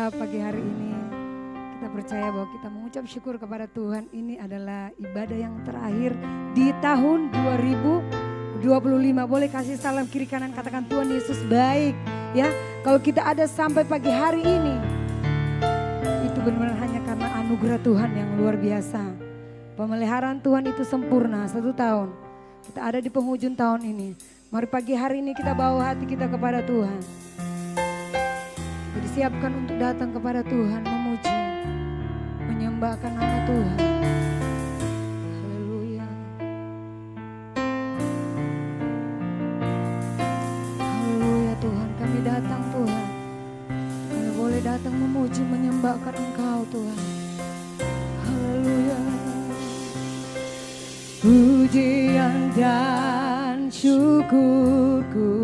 Bapak, pagi hari ini kita percaya bahwa kita mengucap syukur kepada Tuhan. Ini adalah ibadah yang terakhir di tahun 2025. Boleh kasih salam kiri kanan, katakan Tuhan Yesus baik. Ya, kalau kita ada sampai pagi hari ini, itu benar-benar hanya karena anugerah Tuhan yang luar biasa. Pemeliharaan Tuhan itu sempurna 1 tahun. Kita ada di penghujung tahun ini. Mari pagi hari ini kita bawa hati kita kepada Tuhan. Disiapkan untuk datang kepada Tuhan, memuji, menyembahkan nama Tuhan. Haleluya. Haleluya Tuhan, kami datang Tuhan. Kami boleh datang memuji, menyembahkan Engkau Tuhan. Haleluya. Pujian dan syukurku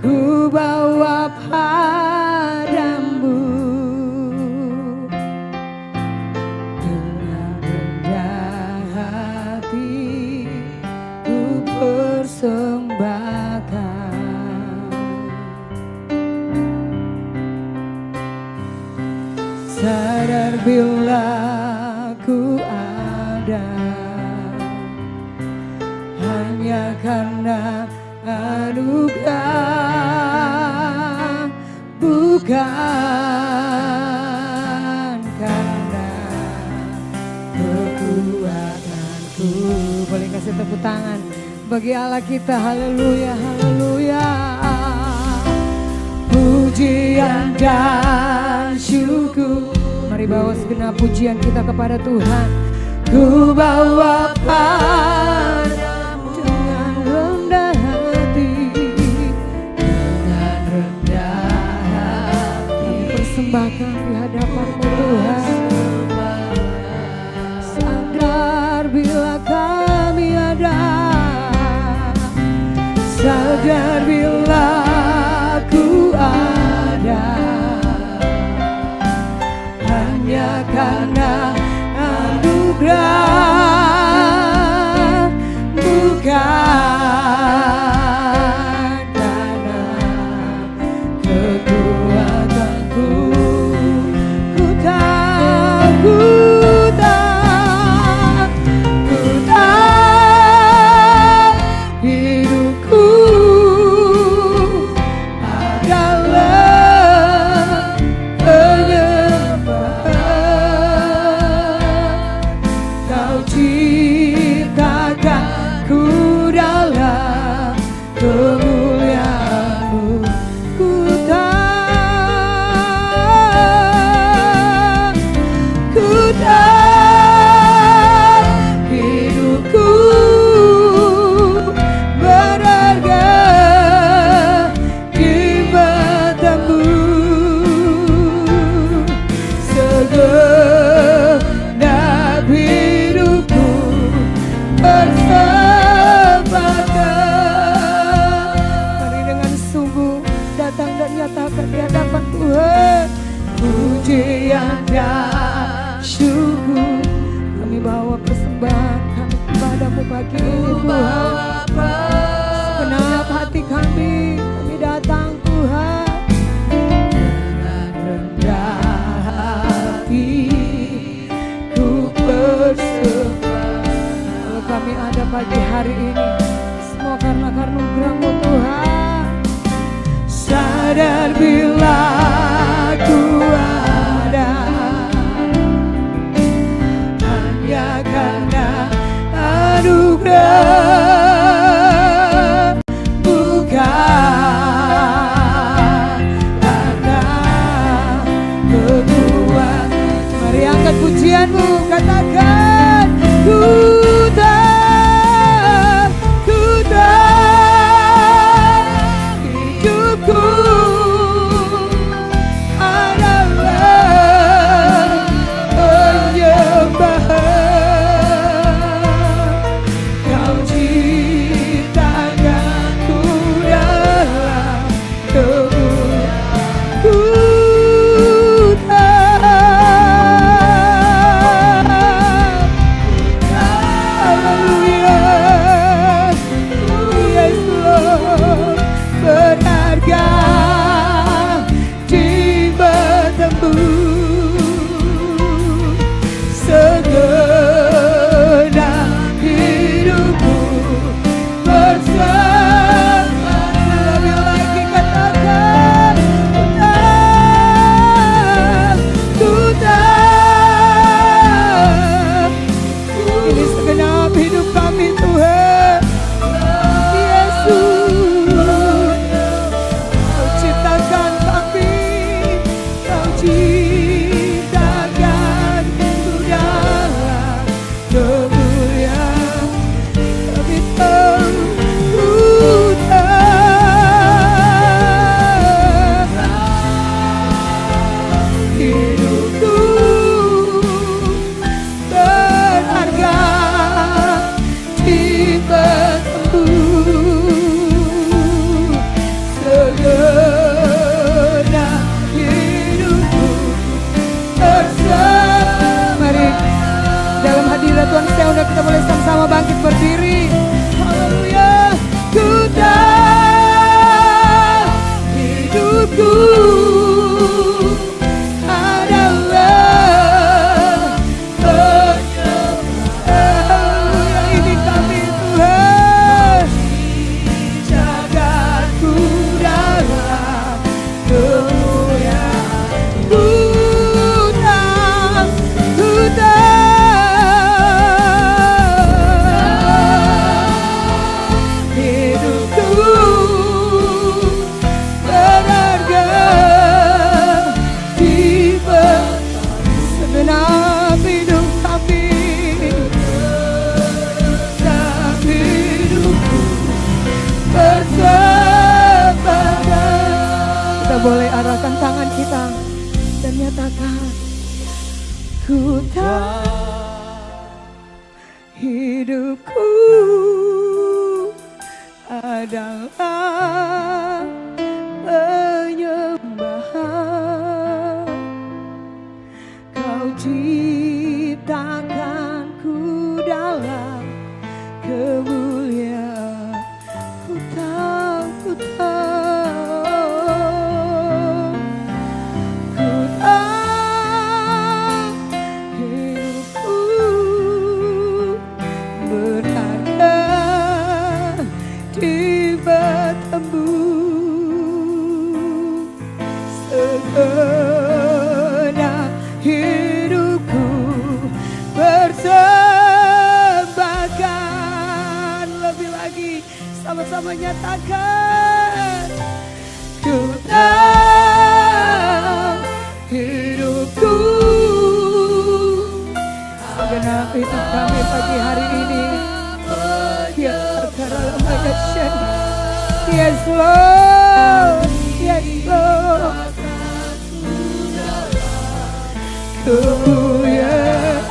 ku bawa padamu dengan rendah hati ku persembahkan. Sadar bila ku ada hanya karena anugerah, bukan karena kekuatanku. Boleh kasih tepuk tangan bagi Allah kita. Haleluya, haleluya. Pujian dan syukur, mari bawa segenap pujian kita kepada Tuhan. Ku bawa padamu dengan rendah hati, dengan rendah hati, persembahkan di hadapan-Mu Tuhan. Sadar bila kami ada, sadar bila ku ada, hanya karena anugerah, bukan karena kekuatanku. Ku tahu hidupku adalah penyembahan. Kau ciptakan ku dalam kemuliaan-Mu. Ku tahu hidupku berharga di mata-Mu. Segenap hidupku persembahkan. Mari dengan sungguh datang dan nyatakan di hadapan Tuhan. Pujian dan syukur, kami bawa persembahan kami kepadamu pagi ini Tuhan. Segenap hati kami datang Tuhan. Dengan rendah hati ku persembahkan. Kalau kami ada pagi hari ini, semua karena anugerah-Mu Tuhan. Sadar bila ku ada, hanya karena anugerah, bukan karena kekuatan. Mari angkat pujian-Mu, katakan ku tahu boleh arahkan tangan kita dan nyatakan, ku tahu hidupku adalah penyembahan. Kau ciptakanku dalam kemuliaan. Ku tahu, ku tahu, ku tahu hidupku berharga di matamu. Segenap hidupku persembahkan. Lebih lagi, sama-sama nyatakan, ku tahu hidupku. Segenap hidup kami pagi hari ini, ya karalamayasyan. Yes Lord, yes Lord. Kemuliaan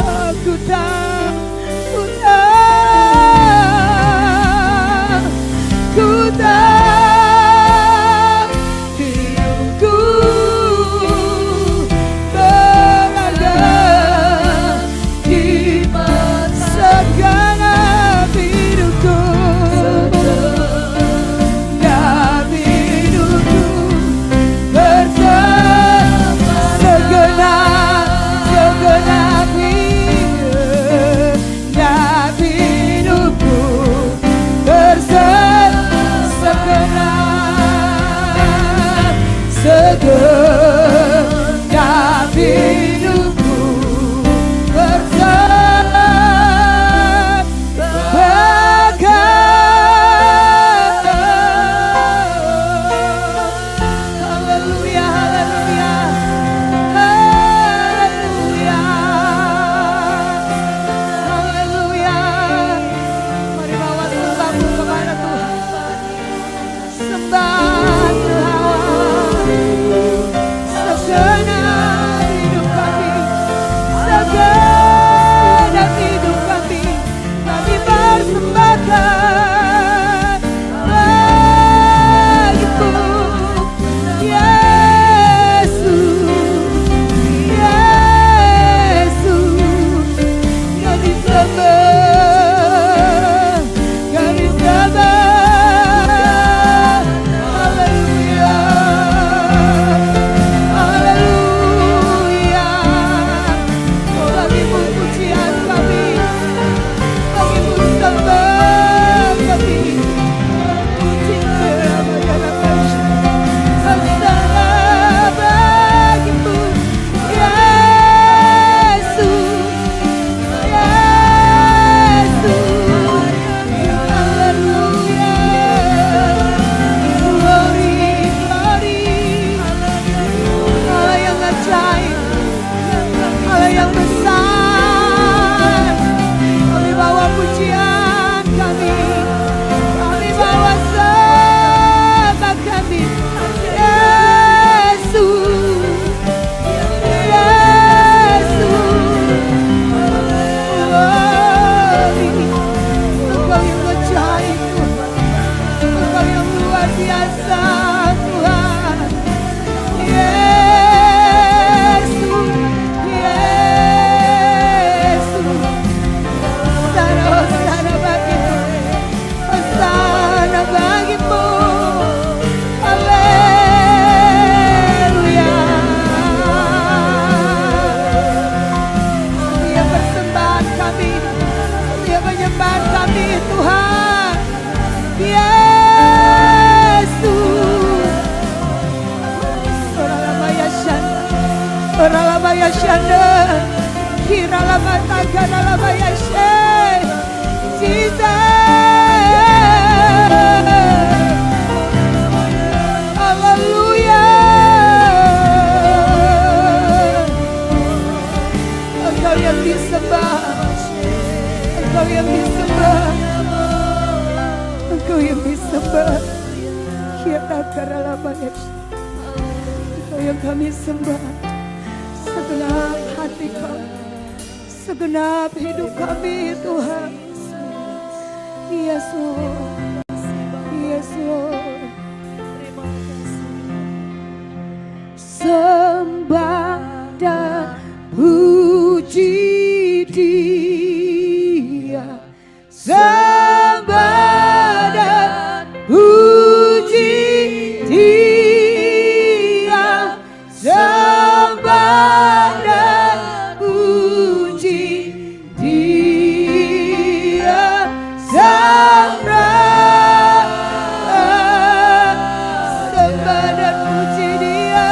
aku tahu, ku tahu, ku tahu hidupku berada di segenap hidupku. Segenap hidupku segenap hidupku Haleluya, haleluya, haleluya, haleluya. Mari bawa sembahmu kepada Tuhan. Sembah Tuhan. Segenap hidup kami, segenap hidup kami persembahkan bagimu, Yesus, Yesus. Kami sembah, kami sembah. Haleluya, haleluya. Oh, bagimu pujian kami, bagimu sembah kami. Puji sembah bagimu, Yesus, Yesus. Haleluya, glory, glory. Allah yang ajaib, Allah yang besar. Kami bawa pujian kami bawa sembah kami, Yesus, Yesus. Glory, Engkau yang ajaib Tuhan, Engkau yang luar biasa Tuhan. Yesus, Yesus. Hosana, hosana bagimu, hosana bagimu. Haleluya. Setiap persembahan kami, setiap penyembahan kami Tuhan, Yesus. Oralabaya shanda, kiralabata kanalabaya she, Jesus. Haleluya. Engkau yang disembah, Engkau yang disembah, Engkau yang disembah. Kita karalabaya. yang kami sembah. Segenap hati kami, segenap hidup kami Tuhan. Yes Lord, yes Lord. Sembah dan puji Dia, sembah dan puji Dia, sembah dan puji Dia, sembah dan puji Dia,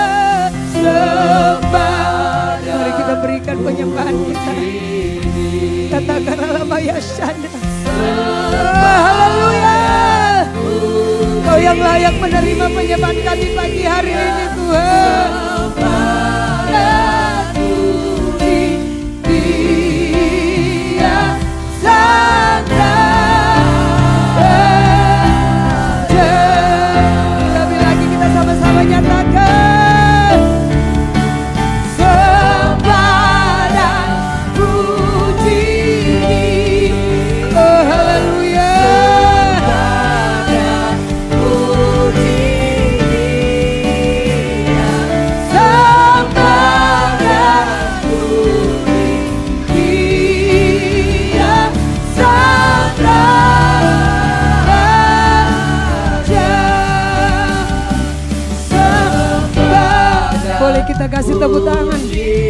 sembah. Mari kita berikan penyembahan kita. Katakanlah Maya Shanda. Haleluya. Kau yang layak menerima penyembahan kami pagi hari ini Tuhan. Dia Sekali lagi kita sama-sama nyatakan. Sembah dan puji Dia. Oh haleluya. Boleh kita kasih tepuk tangan.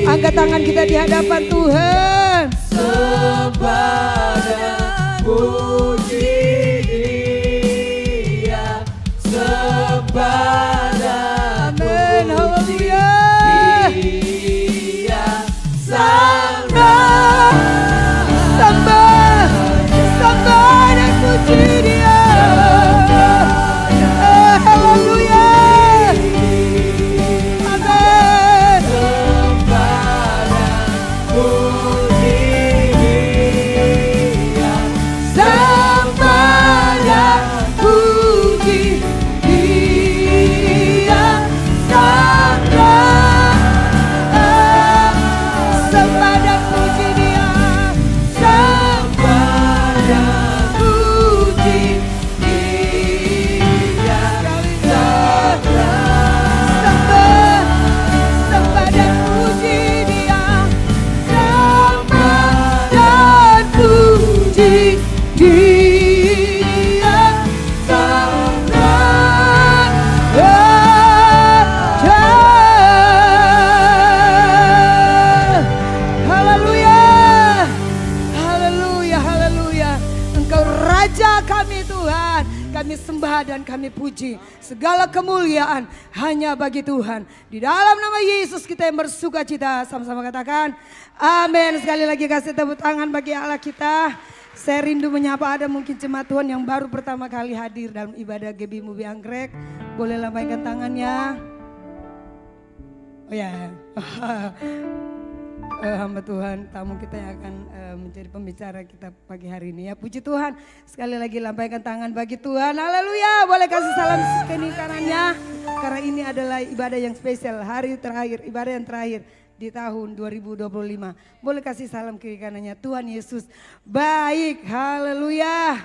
Angkat tangan kita di hadapan Tuhan. Sembah dan puji Dia, sembah dan puji Dia, sembah dan puji Dia. Haleluya. Kami sembah dan kami puji. Segala kemuliaan hanya bagi Tuhan. Di dalam nama Yesus kita yang bersuka cita. Sama-sama katakan amin. Sekali lagi kasih tepuk tangan bagi Allah kita. Saya rindu menyapa ada mungkin jemaat Tuhan yang baru pertama kali hadir dalam ibadah GB Mubi Anggrek. Boleh lambaikan tangannya. Oh ya. Hamba Tuhan, tamu kita yang akan menjadi pembicara kita pagi hari ini ya. Puji Tuhan, sekali lagi lambaikan tangan bagi Tuhan. Haleluya, boleh kasih salam sekini kanannya. Karena ini adalah ibadah yang spesial, hari terakhir, ibadah yang terakhir di tahun 2025. Boleh kasih salam kiri kanannya. Tuhan Yesus baik, haleluya.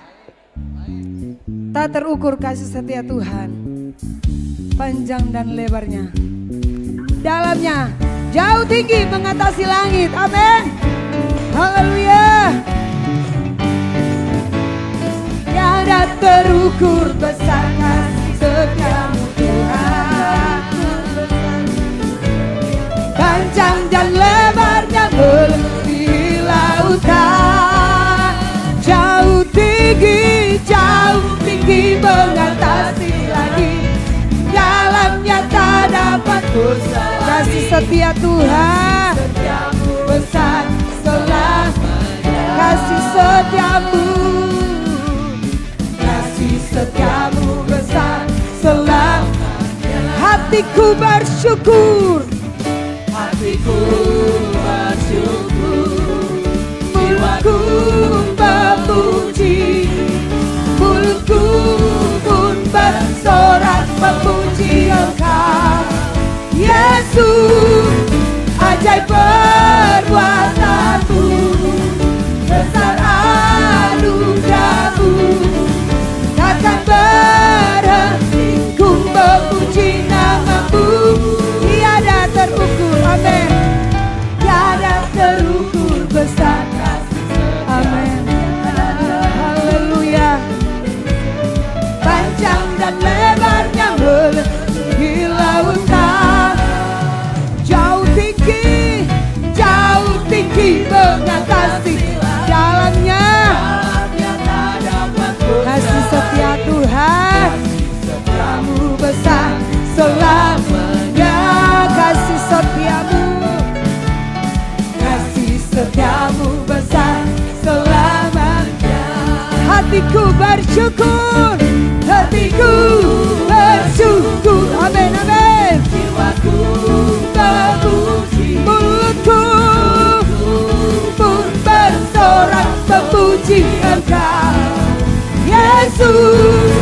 Tak terukur kasih setia Tuhan, panjang dan lebarnya, dalamnya jauh tinggi mengatasi langit. Amin. Haleluya. Tiada terukur besar kasih setiamu Tuhan. Panjang dan lebarnya melebihi lautan. Jauh tinggi mengatasi langit. Dalamnya tak dapat dosa. Kasih setia Tuhan, setiamu besar selamanya. Kasih setiamu besar selamanya. Hatiku bersyukur, mulutku memuji, mulutku pun bersorak memuji Engkau. Yeah. bersyukur, hatiku bersyukur. Amin, amin. Jiwaku memuji, Mulutku pun bersorak memuji Engkau, Yesus.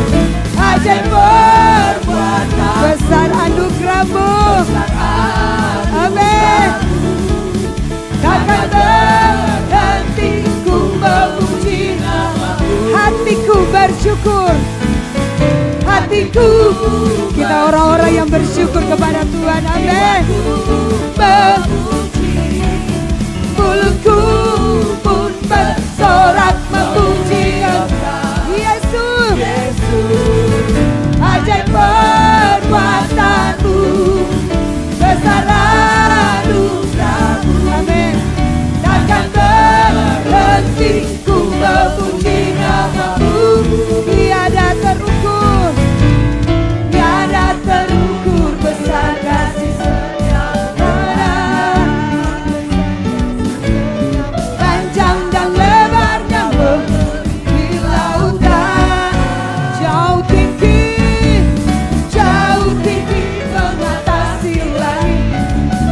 Ajaib perbuatan besar anugerah-Mu. Amin. Takkan berhentiku memuji nama-Mu. Hatiku bersyukur. Hatiku, kita orang-orang yang bersyukur kepada Tuhan. Amin. Mulutku pun bersorak memuji Engkau, Yesus. Ajaib perbuatan-Mu, besar anugerah-Mu. Amin. Takkan berhenti ku memuji nama-Mu. Tiada terukur, tiada terukur besar kasih setiamu. Panjang dan lebarnya melebihi lautan, jauh tinggi mengatasi langit.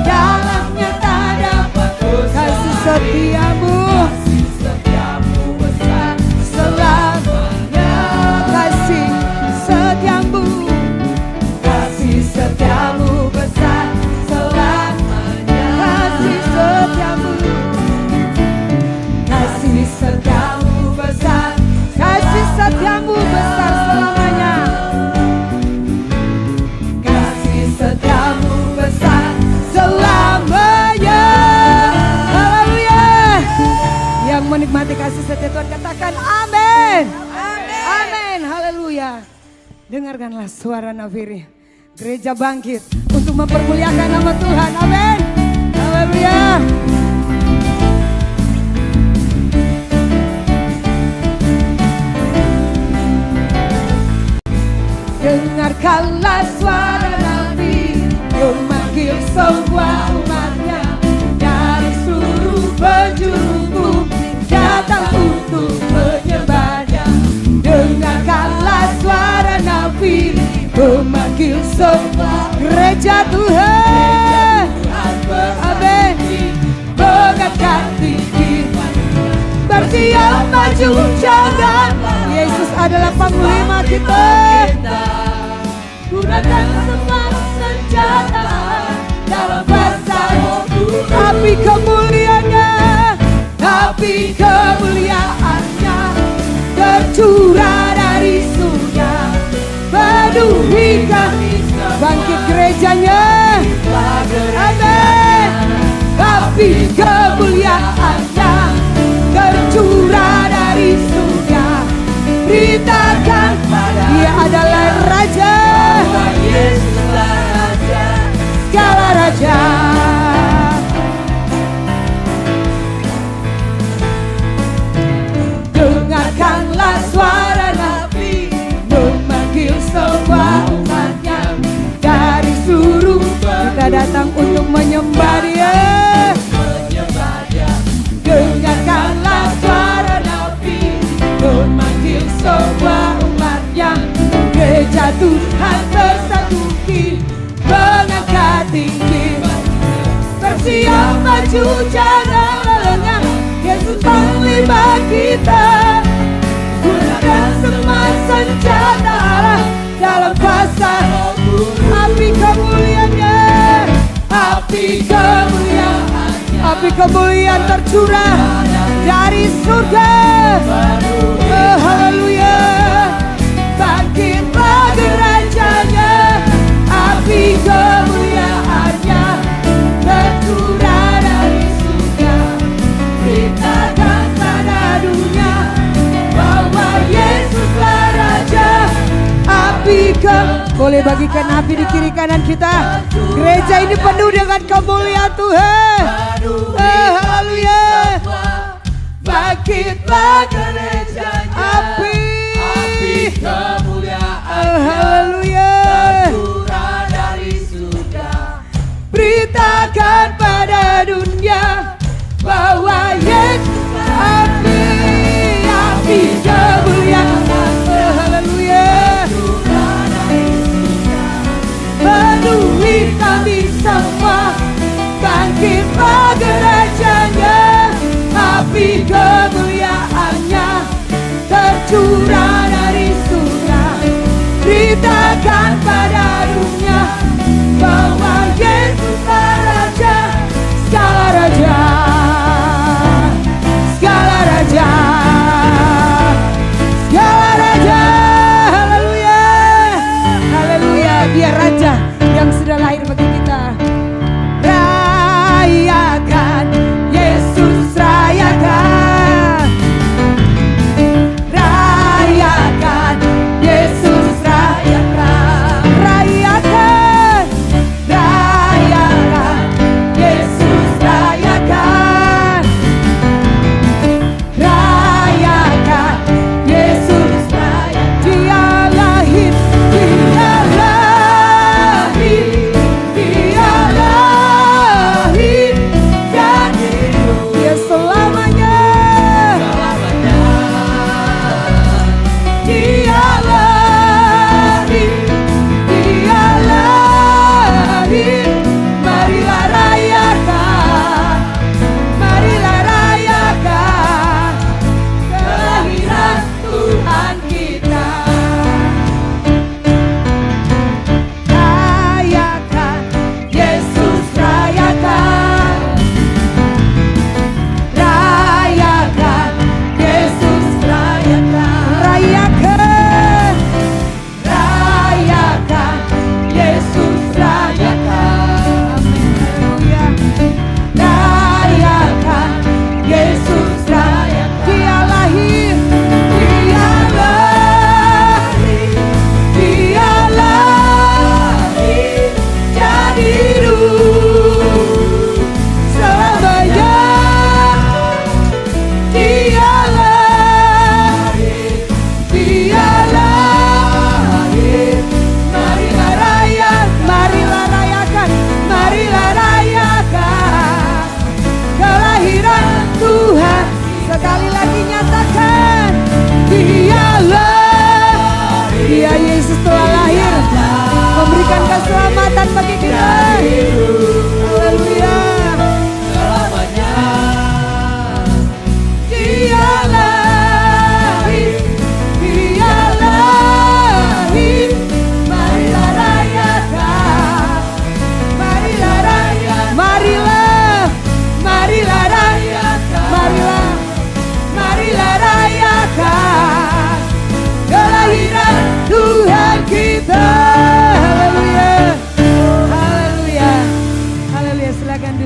Dalamnya tak dapat kasih setiamu. besar Selamanya kasih setiamu, kasih setiamu besar. Selamanya kasih setiamu, kasih setiamu besar, kasih setiamu besar selamanya. Kasih setiamu besar selamanya. Haleluya. Yang menikmati kasih setia Tuhan katakan amin. Amin. Haleluya. Dengarkanlah suara nafiri. Gereja bangkit untuk mempermuliakan nama Tuhan. Amin. Haleluya. Dengarkanlah suara Nabi memanggil semua umatnya dari seluruh penjuru bumi datang untuk menyembahnya. Dengarkanlah suara Nabi memanggil semua gereja Tuhan. Amin. Mengangkat tinggi, bersiap maju jangan. Yesus adalah panglima kita. Gunakan semua senjata dalam bahasa api kemuliaannya, api kemuliaannya tercurah dari surga, penuhi kami bangkit gerejanya. Amin. Api kemuliaannya tercurah dari surga, beritakan Dia adalah Raja, Yesuslah Raja, segala raja. Dengarkanlah suara Nabi memanggil semua umatnya dari seluruh. Kita datang untuk menyembah Dia. Dengarkanlah suara Nabi memanggil semua umatnya. Gereja Tuhan bersatu mengangkat tinggi, bersiap maju jangan lengah. Yesus panglima kita. Gunakan semua senjata dalam kuasa api kemuliaannya, api kemuliaan, api kemuliaan tercurah dari surga. Oh, haleluya. Bangkitlah gerejanya, api kemuliaannya tercurah dari surga. Beritakan pada dunia bahwa Yesuslah Raja. Api boleh bagikan api di kiri kanan kita. Gereja ini penuh dengan kemuliaan Tuhan. Haleluya. Bangkitlah gerejanya, api kemuliaan haleluya tercurah dari surga. Beritakan pada dunia bahwa Yesus api kemuliaan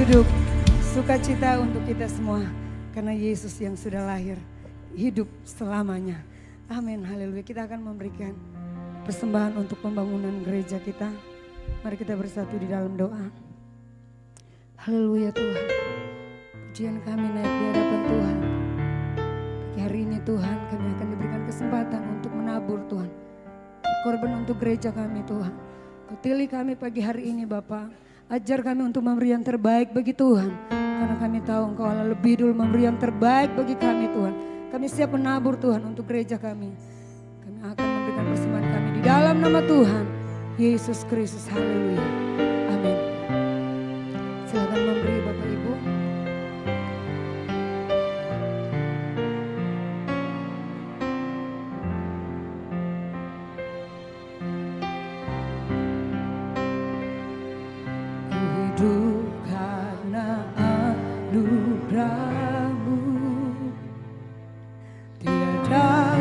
hidup, sukacita untuk kita semua. Karena Yesus yang sudah lahir, hidup selamanya. Amin, haleluya. Kita akan memberikan persembahan untuk pembangunan gereja kita. Mari kita bersatu di dalam doa. Haleluya Tuhan. Pujian kami naik di hadapan Tuhan. Pagi hari ini Tuhan, kami akan diberikan kesempatan untuk menabur Tuhan. Korban untuk gereja kami Tuhan. Kutili kami pagi hari ini Bapa. Ajar kami untuk memberi yang terbaik bagi Tuhan. Karena kami tahu Engkau Allah lebih dulu memberi yang terbaik bagi kami Tuhan. Kami siap menabur Tuhan untuk gereja kami. Kami akan memberikan persembahan kami di dalam nama Tuhan Yesus Kristus. Haleluya. Amin. Silakan memberi Bapak Ibu. Hidup karena anugerah-Mu, tiada